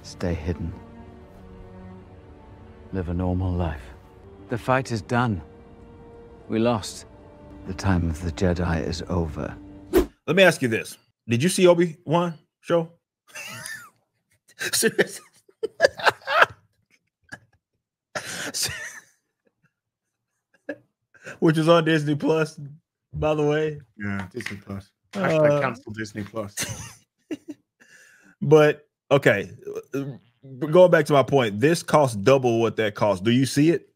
Stay hidden. Live a normal life. The fight is done. We lost. The time of the Jedi is over. Let me ask you this. Did you see Obi-Wan show? Which is on Disney Plus, by the way. Yeah, Disney Plus. Hashtag cancel Disney Plus. But okay, going back to my point, this costs double what that cost. Do you see it?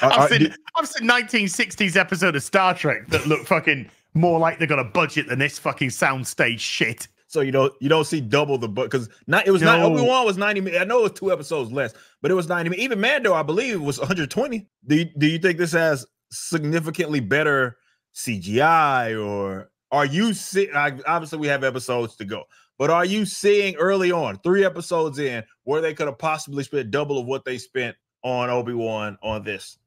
I've seen 1960s episode of Star Trek that look fucking more like they got a budget than this fucking soundstage shit. So you don't see double the because Obi-Wan was 90 minutes. I know it was 2 episodes less, but it was 90 minutes. Even Mando, I believe, was 120. Do you think this has significantly better CGI, or are you seeing? Obviously, we have episodes to go, but are you seeing early on, 3 episodes in, where they could have possibly spent double of what they spent on Obi-Wan on this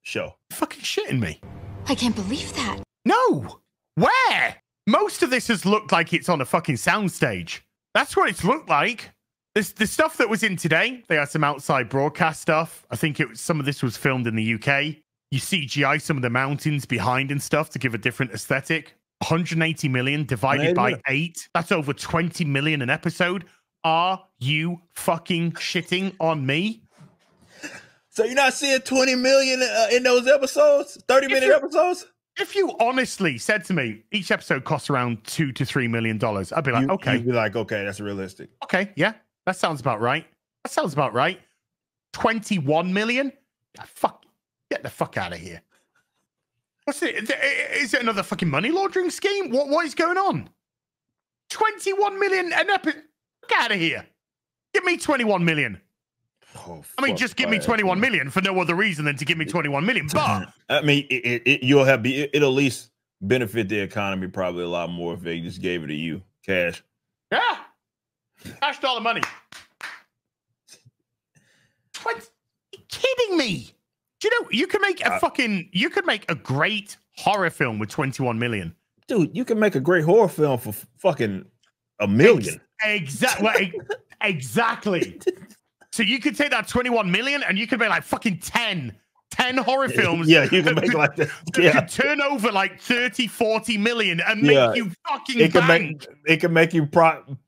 show? Fucking shitting me. I can't believe that. No. Where? Most of this has looked like it's on a fucking soundstage. That's what it's looked like. The stuff that was in today, they had some outside broadcast stuff. I think some of this was filmed in the UK. You CGI some of the mountains behind and stuff to give a different aesthetic. 180 million divided by 8. That's over 20 million an episode. Are you fucking shitting on me? So you're not seeing 20 million in those episodes? 30-minute episodes? If you honestly said to me, each episode costs around $2 to $3 million, I'd be like, okay. You'd be like, okay, that's realistic. Okay, yeah, that sounds about right. 21 million? Fuck, get the fuck out of here. What's it? Is it another fucking money laundering scheme? What is going on? 21 million an episode? Get out of here. Give me 21 million. Oh, I mean, just give me 21 million for no other reason than to give me 21 million. But I mean, it'll at least benefit the economy probably a lot more if they just gave it to you, cash. Yeah, cash dollar money. What? Are you kidding me? Do you know you can make you could make a great horror film with 21 million. Dude, you can make a great horror film for fucking $1 million. Exactly. Exactly. So you could take that 21 million and you could make like fucking 10 horror films. Yeah, you can make like that. Yeah. Could turn over like 30, 40 million and make you fucking it can make you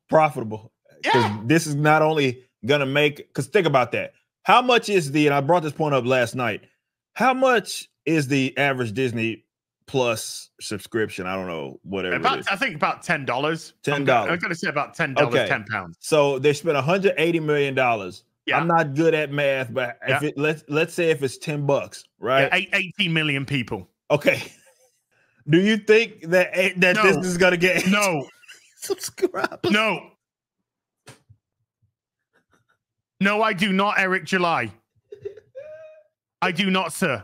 profitable. Yeah. This is not only gonna make, because think about that. How much is and I brought this point up last night. How much is the average Disney Plus subscription? I don't know, whatever. I think about $10. $10. I'm gonna say about $10, okay. £10. So they spent $180 million. Yeah. I'm not good at math, but if let's say if it's $10, right? Yeah, 18 million people. Okay. Do you think that this is gonna get subscribe? No. No, I do not, Eric July. I do not, sir.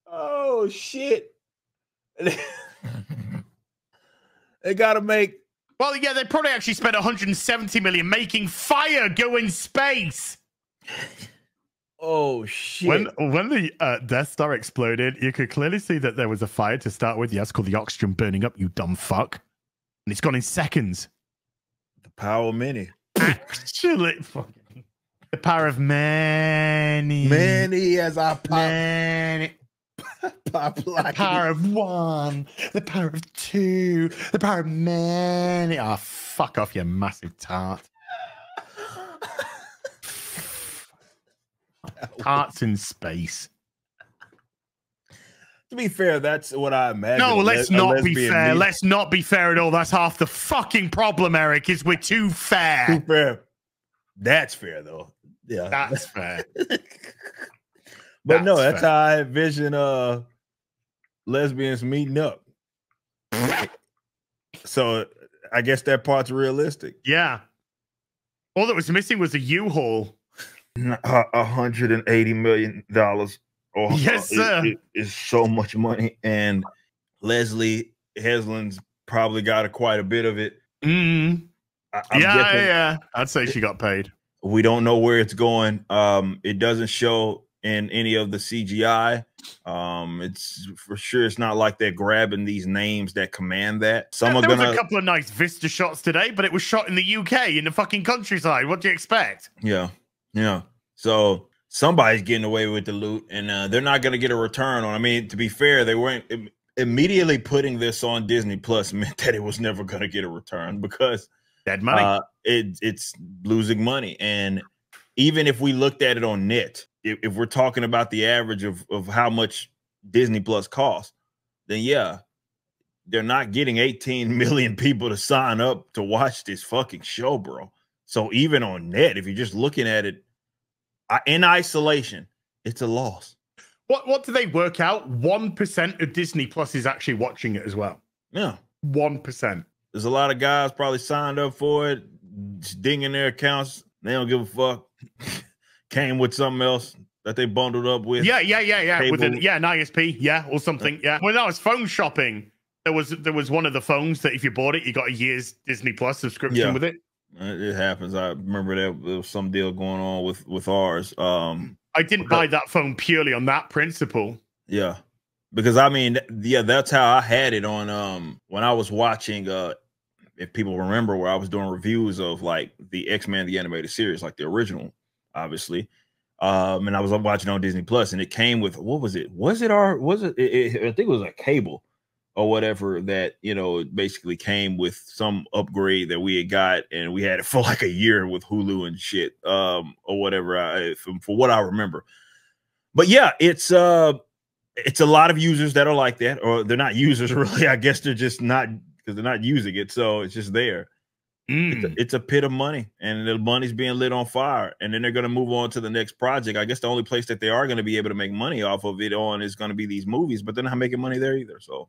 Oh shit. They gotta make. Well, yeah, they probably actually spent 170 million making fire go in space. Oh shit. When the Death Star exploded, you could clearly see that there was a fire to start with. Yeah, it's called the oxygen burning up, you dumb fuck. And it's gone in seconds. The power of many. Actually, fucking the power of many. Many as I pop. Many. The power of one, the power of two, the power of many. Oh, fuck off, you massive tart. Tarts in space. To be fair, that's what I imagine. No, let's not be fair. Let's not be fair at all. That's half the fucking problem, Eric, is we're too fair. Too fair. That's fair, though. Yeah. That's fair. But no, that's how I envision lesbians meeting up. So I guess that part's realistic. Yeah. All that was missing was a U-Haul. $180 million. Oh, yes, sir. It is so much money. And Leslie Heslin's probably got quite a bit of it. I'm guessing, yeah. I'd say she got paid. We don't know where it's going. It doesn't show in any of the CGI. It's for sure it's not like they're grabbing these names that command that. Some are there gonna was a couple of nice Vista shots today, but it was shot in the UK in the fucking countryside. What do you expect? Yeah. So somebody's getting away with the loot, and they're not gonna get a return on. I mean, to be fair, they weren't immediately putting this on Disney Plus meant that it was never gonna get a return because dead money. It's losing money. And even if we looked at it on net, if we're talking about the average of how much Disney Plus costs, then yeah, they're not getting 18 million people to sign up to watch this fucking show, bro. So even on net, if you're just looking at it in isolation, it's a loss. What do they work out? 1% of Disney Plus is actually watching it as well. Yeah. 1%. There's a lot of guys probably signed up for it, dinging their accounts. They don't give a fuck. Came with something else that they bundled up with. Yeah. With an ISP, or something. Yeah. When I was phone shopping, there was one of the phones that if you bought it, you got a year's Disney Plus subscription with it. It happens. I remember there was some deal going on with ours. I didn't buy that phone purely on that principle. Yeah. Because I mean, yeah, that's how I had it on when I was watching if people remember where I was doing reviews of like the X-Men the animated series, like the original, obviously. And I was watching on Disney Plus, and it came with, what was it? I think it was a cable or whatever that, you know, it basically came with some upgrade that we had got, and we had it for like a year with Hulu and shit, or whatever, for what I remember. But yeah, it's a lot of users that are like that, or they're not users really. I guess they're just not, because they're not using it, so it's just there. It's a pit of money, and the money's being lit on fire, and then they're going to move on to the next project. I guess the only place that they are going to be able to make money off of it on is going to be these movies, but they're not making money there either. So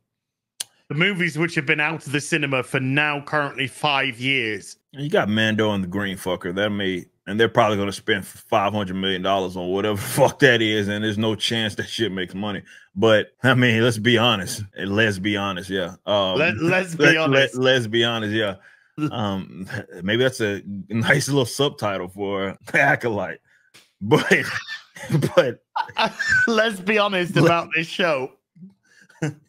the movies which have been out of the cinema for now currently 5 years. You got Mando and the Green Fucker that made, and they're probably going to spend $500 million on whatever the fuck that is, and there's no chance that shit makes money. But I mean, let's be honest. Yeah. Let's be honest. Let's be honest. Yeah. Maybe that's a nice little subtitle for Acolyte. But let's be honest about this show.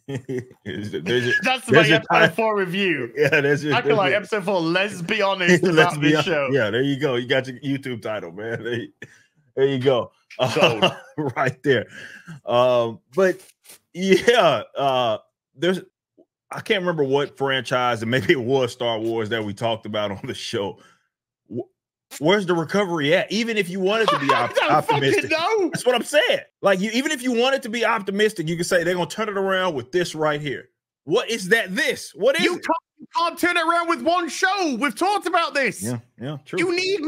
That's my episode 4 review. Yeah, that's your Acolyte episode 4. Let's be honest about this show. Yeah, there you go. You got your YouTube title, man. There you go. Right there. But yeah, I can't remember what franchise, and maybe it was Star Wars that we talked about on the show. Where's the recovery at? Even if you wanted to be optimistic, that's what I'm saying. Like, even if you wanted to be optimistic, you could say they're gonna turn it around with this right here. What is that? What is it? You can't turn it around with one show. We've talked about this. Yeah, true. You need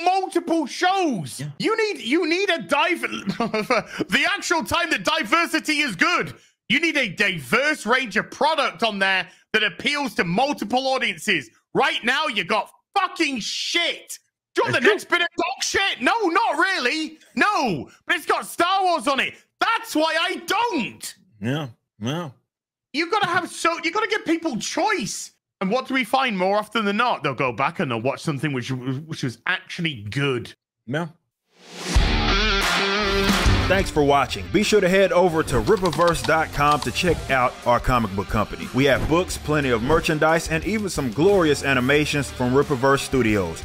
multiple shows. Yeah. You need a the actual time that diversity is good. You need a diverse range of product on there that appeals to multiple audiences. Right now, you got fucking shit. Do you want the next bit of dog shit? No, not really. No, but it's got Star Wars on it. That's why I don't. Yeah. You gotta give people choice. And what do we find more often than not? They'll go back and they'll watch something which was actually good. Yeah. Thanks for watching. Be sure to head over to Rippaverse.com to check out our comic book company. We have books, plenty of merchandise, and even some glorious animations from Rippaverse Studios.